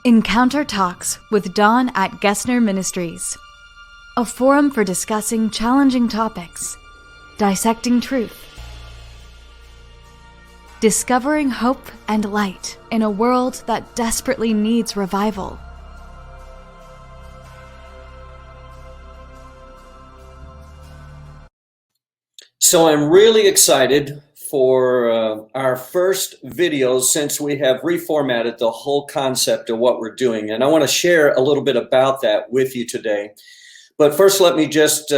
Encounter Talks with Dawn at Gessner Ministries, a forum for discussing challenging topics, dissecting truth, discovering hope and light in a world that desperately needs revival. So I'm really excited for our first videos since we have reformatted the whole concept of what we're doing. And I want to share a little bit about that with you today. But first, let me just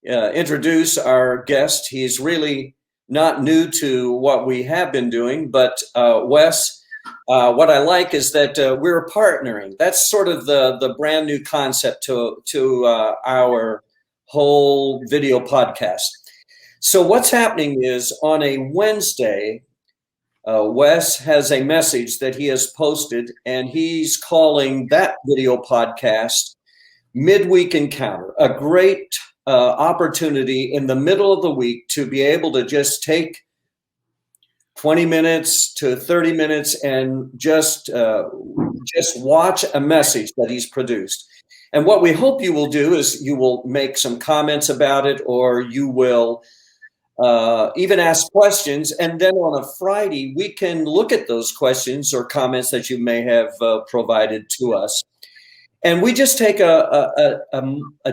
introduce our guest. He's really not new to what we have been doing, but Wes, what I like is that we're partnering. That's sort of the brand new concept to our whole video podcast. So what's happening is on a Wednesday, Wes has a message that he has posted, and he's calling that video podcast MidWeek Encounter, a great opportunity in the middle of the week to be able to just take 20 minutes to 30 minutes and just watch a message that he's produced. And what we hope you will do is you will make some comments about it, or you will even ask questions, and then on a Friday we can look at those questions or comments that you may have provided to us, and we just take a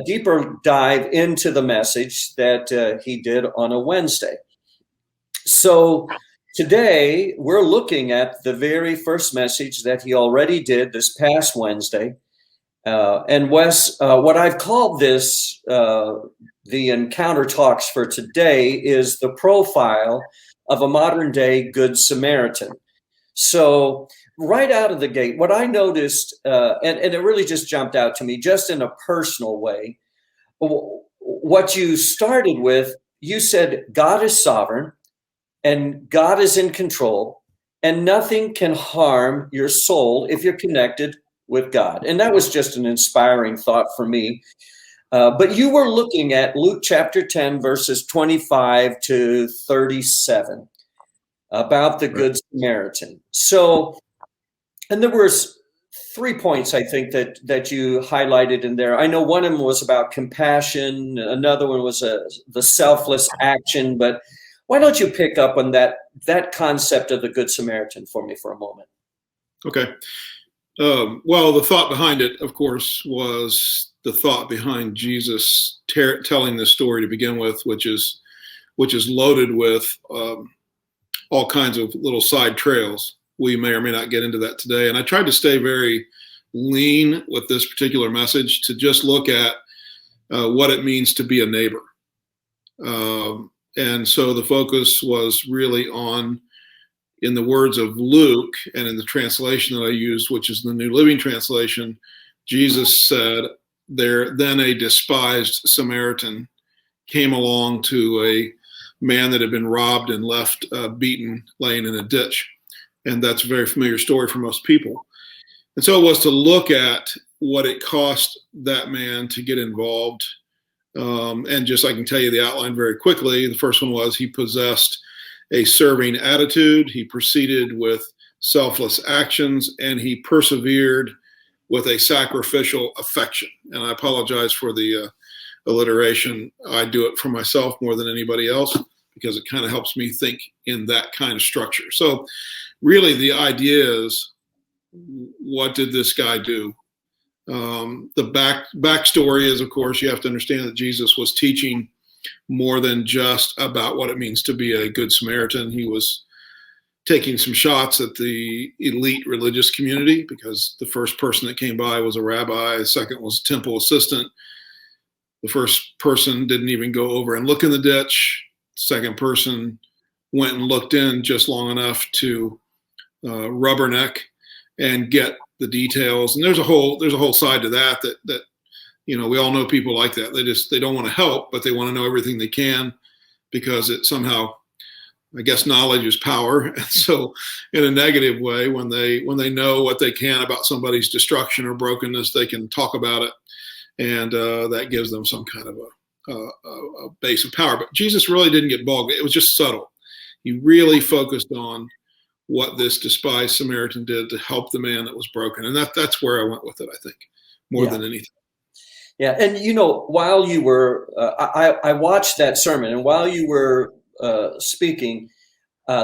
deeper dive into the message that he did on a Wednesday. So today we're looking at the very first message that he already did this past Wednesday, and Wes, what I've called this the Encounter Talks for today is the profile of a modern day Good Samaritan. So right out of the gate, what I noticed, and it really just jumped out to me just in a personal way, what you started with, you said God is sovereign and God is in control and nothing can harm your soul if you're connected with God. And that was just an inspiring thought for me. But you were looking at Luke chapter 10, verses 25 to 37 about the Good Samaritan. So, and there were 3 points, I think, that you highlighted in there. I know one of them was about compassion. Another one was the selfless action. But why don't you pick up on that concept of the Good Samaritan for me for a moment? Okay. Well, the thought behind it, of course, was the thought behind Jesus telling this story to begin with, which is loaded with all kinds of little side trails. We may or may not get into that today. And I tried to stay very lean with this particular message to just look at what it means to be a neighbor. And so the focus was really on, in the words of Luke and in the translation that I used, which is the New Living Translation, Jesus said, then a despised Samaritan came along to a man that had been robbed and left beaten, laying in a ditch. And that's a very familiar story for most people. And so it was to look at what it cost that man to get involved. And just I can tell you the outline very quickly. The first one was he possessed a serving attitude, he proceeded with selfless actions, and he persevered with a sacrificial affection. And I apologize for the alliteration. I do it for myself more than anybody else because it kind of helps me think in that kind of structure. So really the idea is, what did this guy do? The backstory is, of course, you have to understand that Jesus was teaching more than just about what it means to be a Good Samaritan. He was taking some shots at the elite religious community because the first person that came by was a rabbi, the second was a temple assistant. The first person didn't even go over and look in the ditch. The second person went and looked in just long enough to rubberneck and get the details. And there's a whole side to that you know, we all know people like that. They don't want to help, but they want to know everything they can because it somehow, I guess, knowledge is power. And so in a negative way, when they know what they can about somebody's destruction or brokenness, they can talk about it. And that gives them some kind of a base of power. But Jesus really didn't get bogged. It was just subtle. He really focused on what this despised Samaritan did to help the man that was broken. And that's where I went with it, I think, more than anything. Yeah. And, while you were, I watched that sermon, and while you were speaking,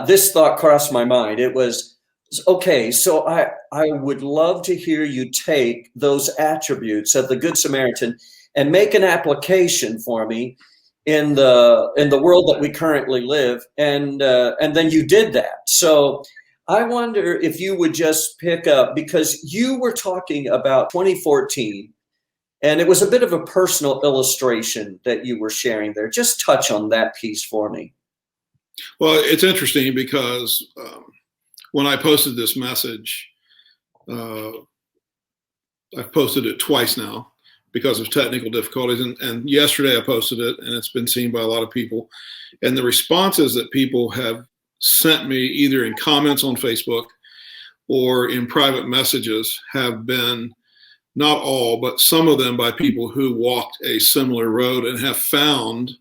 this thought crossed my mind. It was, okay, so I would love to hear you take those attributes of the Good Samaritan and make an application for me in the world that we currently live, and then you did that. So I wonder if you would just pick up, because you were talking about 2014, and it was a bit of a personal illustration that you were sharing there. Just touch on that piece for me. Well, it's interesting because when I posted this message, I've posted it twice now because of technical difficulties. And yesterday I posted it, and it's been seen by a lot of people. And the responses that people have sent me, either in comments on Facebook or in private messages, have been, not all, but some of them, by people who walked a similar road and have found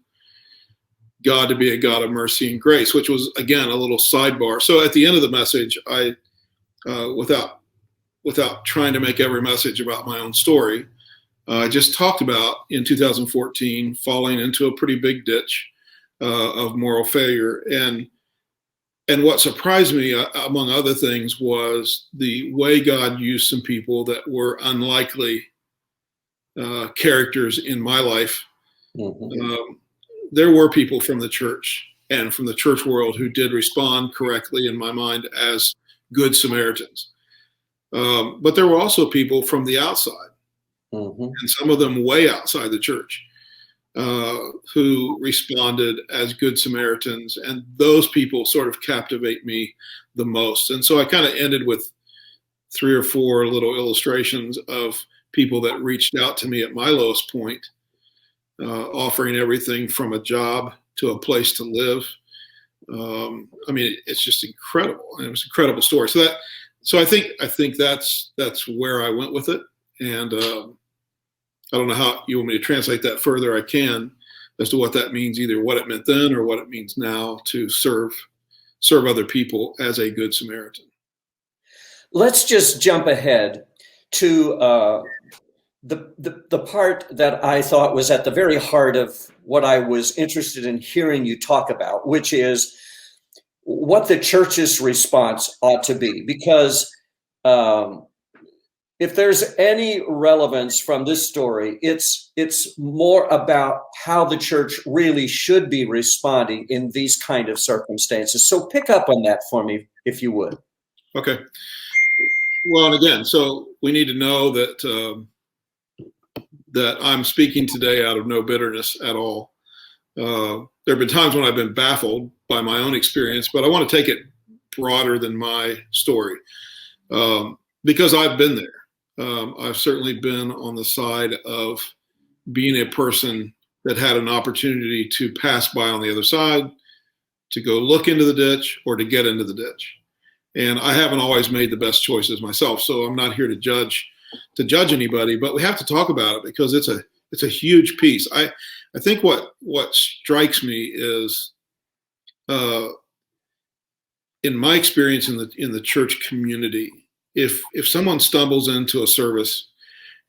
God to be a God of mercy and grace, which was, again, a little sidebar. So at the end of the message, I, without trying to make every message about my own story, I just talked about in 2014 falling into a pretty big ditch of moral failure. And what surprised me, among other things, was the way God used some people that were unlikely characters in my life. Mm-hmm. There were people from the church and from the church world who did respond correctly, in my mind, as good Samaritans. But there were also people from the outside, mm-hmm. and some of them way outside the church, who responded as good Samaritans. And those people sort of captivate me the most. And so I kind of ended with 3 or 4 little illustrations of people that reached out to me at my lowest point, offering everything from a job to a place to live. I mean, it's just incredible. And it was an incredible story. So I think that's where I went with it. And I don't know how you want me to translate that further. I can, as to what that means, either what it meant then or what it means now to serve other people as a good Samaritan. Let's just jump ahead to the part that I thought was at the very heart of what I was interested in hearing you talk about, which is what the church's response ought to be. Because if there's any relevance from this story, it's more about how the church really should be responding in these kind of circumstances. So pick up on that for me, if you would. Okay. Well, and again, so we need to know that that I'm speaking today out of no bitterness at all. There have been times when I've been baffled by my own experience, but I want to take it broader than my story, because I've been there. I've certainly been on the side of being a person that had an opportunity to pass by on the other side, to go look into the ditch, or to get into the ditch. And I haven't always made the best choices myself, so I'm not here to judge anybody, but we have to talk about it because it's a huge piece. I think what strikes me is, in my experience in the church community, if someone stumbles into a service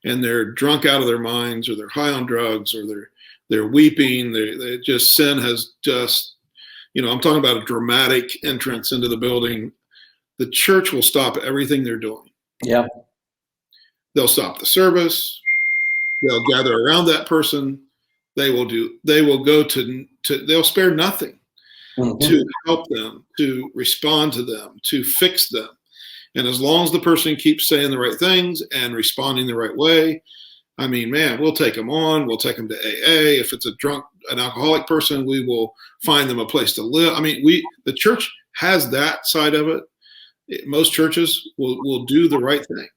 and they're drunk out of their minds, or they're high on drugs, or they're weeping, they just, sin has just, I'm talking about a dramatic entrance into the building, the church will stop everything they're doing. Yeah. They'll stop the service. They'll gather around that person. They'll spare nothing, mm-hmm. to help them, to respond to them, to fix them. And as long as the person keeps saying the right things and responding the right way, I mean, man, we'll take them on. We'll take them to AA. If it's an alcoholic person, we will find them a place to live. I mean, the church has that side of it. Most churches will do the right thing.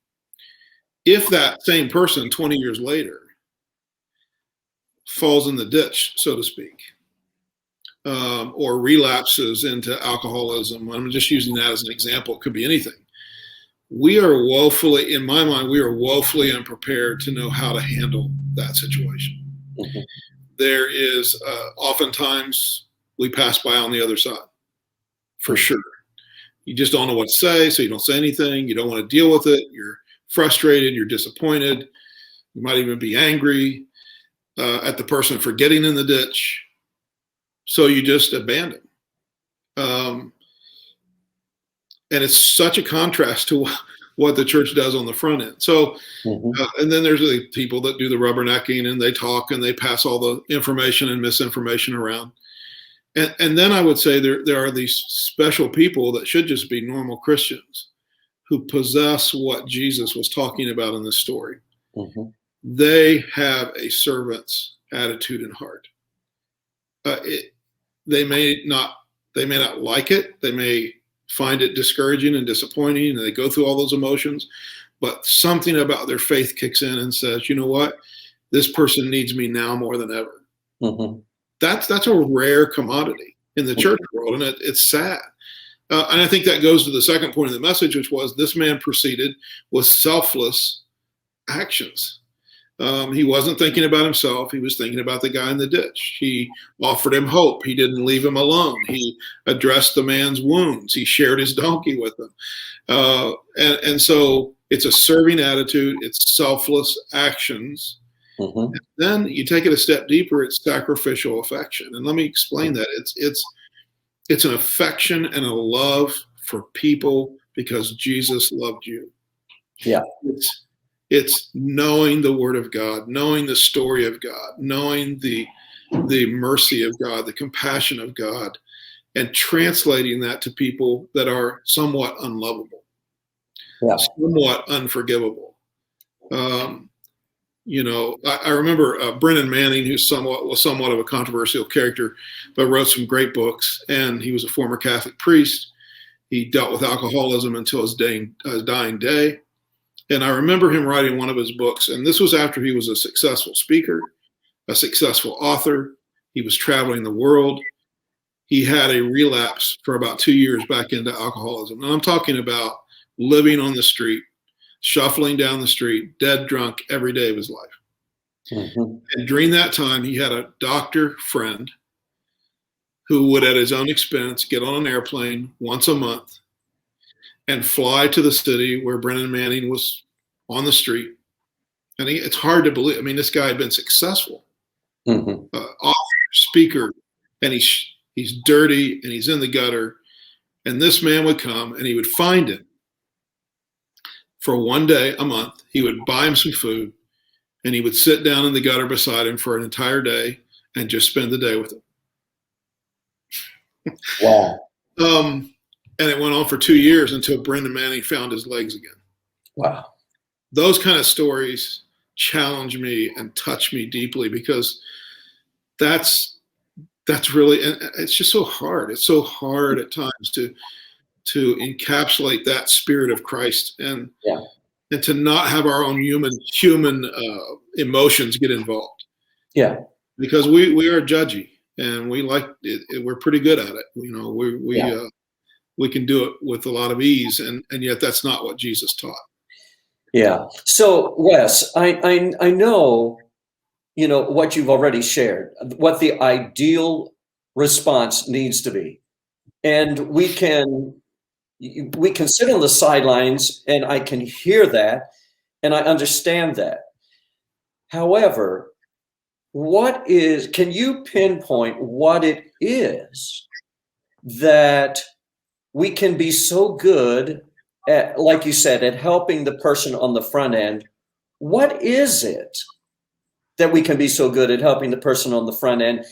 If that same person 20 years later falls in the ditch, so to speak, or relapses into alcoholism, I'm just using that as an example, it could be anything. In my mind, we are woefully unprepared to know how to handle that situation. Mm-hmm. There is, oftentimes we pass by on the other side, for sure. You just don't know what to say, so you don't say anything. You don't want to deal with it. You're frustrated. You're disappointed. You might even be angry at the person for getting in the ditch. So you just abandon. And it's such a contrast to what the church does on the front end. So, and then there's the people that do the rubbernecking, and they talk and they pass all the information and misinformation around. And then I would say there are these special people that should just be normal Christians who possess what Jesus was talking about in this story. They have a servant's attitude and heart. They may not like it. They may find it discouraging and disappointing, and they go through all those emotions. But something about their faith kicks in and says, you know what? This person needs me now more than ever. That's a rare commodity in the church world, and it's sad. And I think that goes to the second point of the message, which was this man proceeded with selfless actions. He wasn't thinking about himself. He was thinking about the guy in the ditch. He offered him hope. He didn't leave him alone. He addressed the man's wounds. He shared his donkey with him. And so it's a serving attitude. It's selfless actions. And then you take it a step deeper. It's sacrificial affection. And let me explain that. It's an affection and a love for people because Jesus loved you. Yeah. It's knowing the Word of God, knowing the story of God, knowing the mercy of God, the compassion of God, and translating that to people that are somewhat unlovable, somewhat unforgivable. I remember Brennan Manning, who was somewhat of a controversial character, but wrote some great books, and he was a former Catholic priest. He dealt with alcoholism until his dying day. And I remember him writing one of his books, and this was after he was a successful speaker, a successful author. He was traveling the world. He had a relapse for about 2 years back into alcoholism. And I'm talking about living on the street, shuffling down the street, dead drunk every day of his life. And during that time, he had a doctor friend who would, at his own expense, get on an airplane once a month and fly to the city where Brennan Manning was on the street. And it's hard to believe. I mean, this guy had been successful, author, speaker, and he's dirty and he's in the gutter. And this man would come and he would find him for one day a month. He would buy him some food and he would sit down in the gutter beside him for an entire day and just spend the day with him. Wow. And it went on for 2 years until Brennan Manning found his legs again. Wow. Those kind of stories challenge me and touch me deeply because that's really, and it's just so hard. It's so hard at times to encapsulate that spirit of Christ and to not have our own human emotions get involved. Yeah. Because we are judgy and we like it. We're pretty good at it. We can do it with a lot of ease, and yet that's not what Jesus taught. Yeah. So, Wes, I know, what you've already shared, what the ideal response needs to be, and we can sit on the sidelines, and I can hear that, and I understand that. However, can you pinpoint what it is that we can be so good at, like you said, at helping the person on the front end? What is it that we can be so good at helping the person on the front end,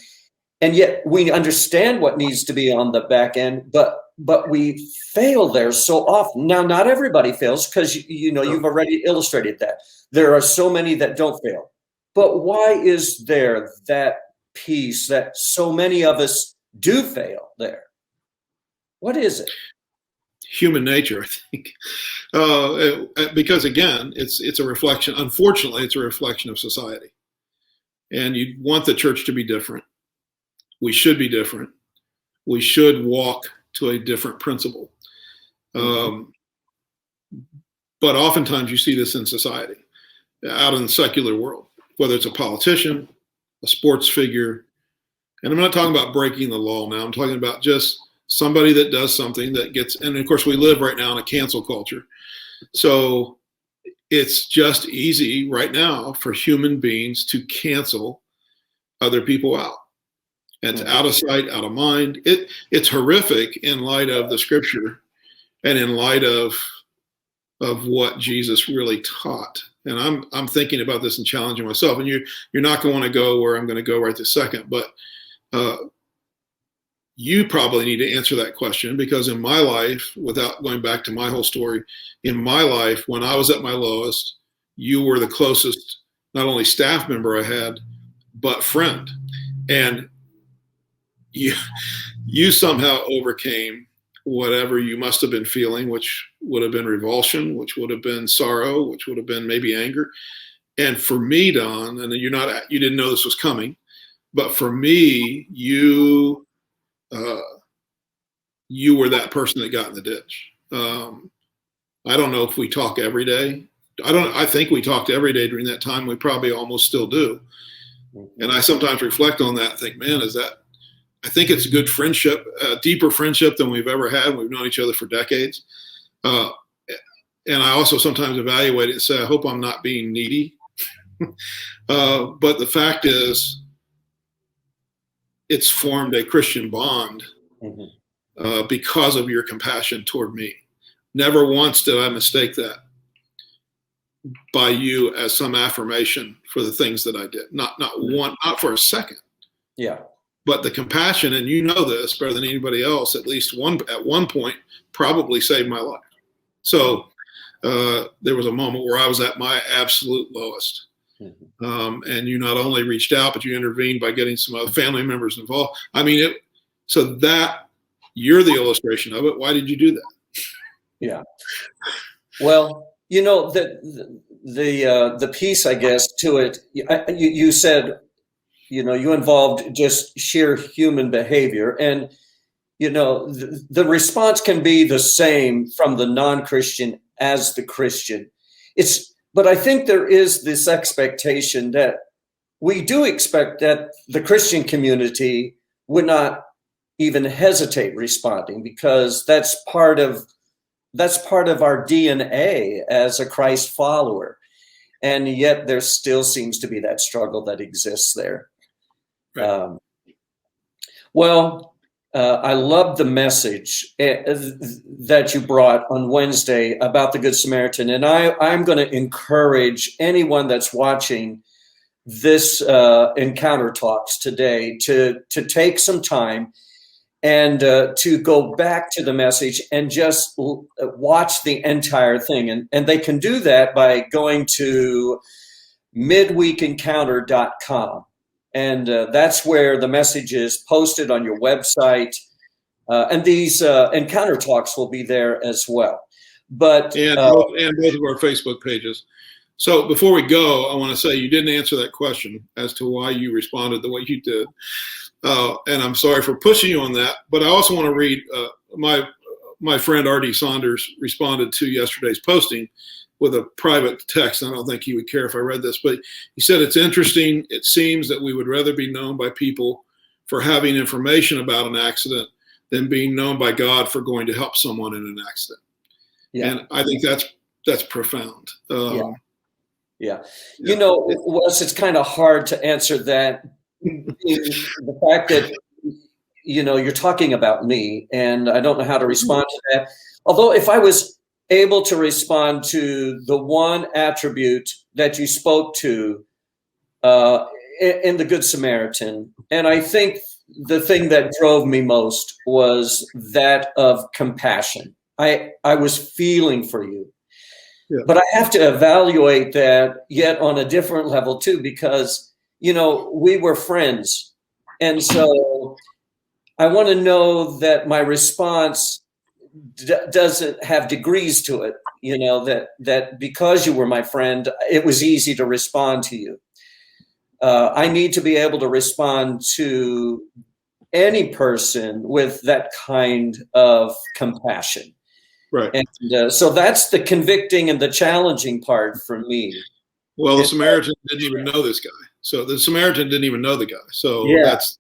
and yet we understand what needs to be on the back end, but we fail there so often? Now, not everybody fails, because you've already illustrated that. There are so many that don't fail. But why is there that piece that so many of us do fail there? What is it? Human nature, I think, because again, it's a reflection. Unfortunately, it's a reflection of society, and you want the church to be different. We should be different. We should walk to a different principle. But oftentimes, you see this in society, out in the secular world, whether it's a politician, a sports figure, and I'm not talking about breaking the law now. I'm talking about just somebody that does something that gets, and of course we live right now in a cancel culture. So it's just easy right now for human beings to cancel other people out. And it's out of sight, out of mind. It's horrific in light of the scripture and in light of what Jesus really taught. And I'm thinking about this and challenging myself. And you're not going to want to go where I'm going to go right this second, but you probably need to answer that question, because in my life, without going back to my whole story, in my life, when I was at my lowest, you were the closest, not only staff member I had, but friend. And you somehow overcame whatever you must have been feeling, which would have been revulsion, which would have been sorrow, which would have been maybe anger. And for me, Don, and you didn't know this was coming, but for me, you were that person that got in the ditch. I don't know if we talk every day. I think we talked every day during that time. We probably almost still do. And I sometimes reflect on that and think, man, I think it's a good friendship, a deeper friendship than we've ever had. We've known each other for decades. And I also sometimes evaluate it and say, I hope I'm not being needy. But the fact is, it's formed a Christian bond because of your compassion toward me. Never once did I mistake that by you as some affirmation for the things that I did. Not for a second. Yeah. But the compassion, and you know this better than anybody else, at least at one point, probably saved my life. So there was a moment where I was at my absolute lowest. And you not only reached out, but you intervened by getting some other family members involved. I mean, so that you're the illustration of it. Why did you do that? Yeah. Well, you know, the piece, I guess, to it, you said, you know, you involved just sheer human behavior. And, you know, the response can be the same from the non-Christian as the Christian. But I think there is this expectation that we do expect that the Christian community would not even hesitate responding, because that's part of our DNA as a Christ follower. And yet there still seems to be that struggle that exists there. Right. I love the message that you brought on Wednesday about the Good Samaritan. And I'm going to encourage anyone that's watching this Encounter Talks today to take some time and to go back to the message and just watch the entire thing. And they can do that by going to MidWeekEncounter.com. And that's where the message is posted on your website. And these Encounter Talks will be there as well. But and both of our Facebook pages. So before we go, I want to say you didn't answer that question as to why you responded the way you did. And I'm sorry for pushing you on that. But I also want to read my friend R.D. Saunders responded to yesterday's posting with a private text. I don't think he would care if I read this, but he said, it's interesting. It seems that we would rather be known by people for having information about an accident than being known by God for going to help someone in an accident. Yeah. And I think that's profound. Yeah. You know, Wes, it's kind of hard to answer that. The fact that, you know, you're talking about me, and I don't know how to respond to that. Although if I was able to respond to the one attribute that you spoke to in the Good Samaritan, and I think the thing that drove me most was that of compassion. I was feeling for you. Yeah. But I have to evaluate that yet on a different level too, because, you know, we were friends. And so I want to know that my response doesn't have degrees to it, you know, that because you were my friend, it was easy to respond to you. I need to be able to respond to any person with that kind of compassion. Right. And so that's the convicting and the challenging part for me. Well, the Samaritan didn't even know this guy. So the Samaritan didn't even know the guy. So that's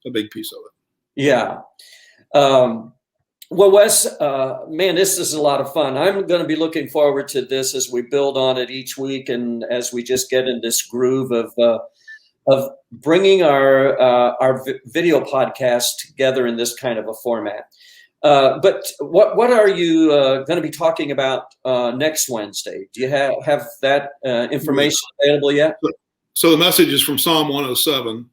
a big piece of it. Yeah. Well, Wes, man, this is a lot of fun. I'm going to be looking forward to this as we build on it each week, and as we just get in this groove of bringing our video podcast together in this kind of a format. But what are you going to be talking about next Wednesday? Do you have that information available yet? So the message is from Psalm 107,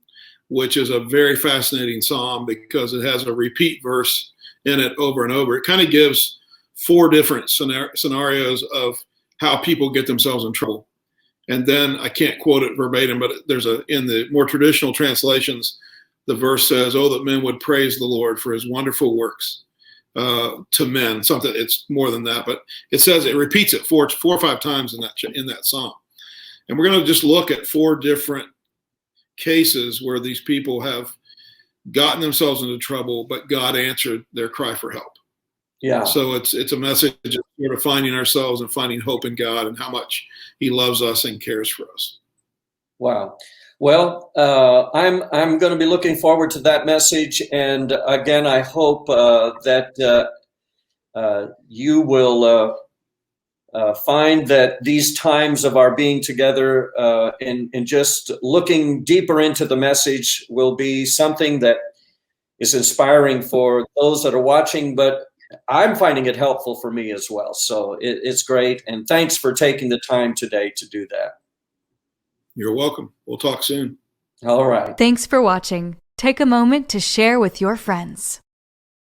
which is a very fascinating psalm because it has a repeat verse in it over and over. It kind of gives 4 different scenarios of how people get themselves in trouble. And then I can't quote it verbatim, but in the more traditional translations, the verse says, "Oh, that men would praise the Lord for his wonderful works to men." Something, it's more than that, but it repeats it 4 or 5 times in that psalm. And we're going to just look at 4 different cases where these people have gotten themselves into trouble, but God answered their cry for help. Yeah. So it's a message of sort of finding ourselves and finding hope in God and how much he loves us and cares for us. Wow. Well, I'm going to be looking forward to that message. And again, I hope that you will find that these times of our being together and just looking deeper into the message will be something that is inspiring for those that are watching, but I'm finding it helpful for me as well. So it's great. And thanks for taking the time today to do that. You're welcome. We'll talk soon. All right. Thanks for watching. Take a moment to share with your friends.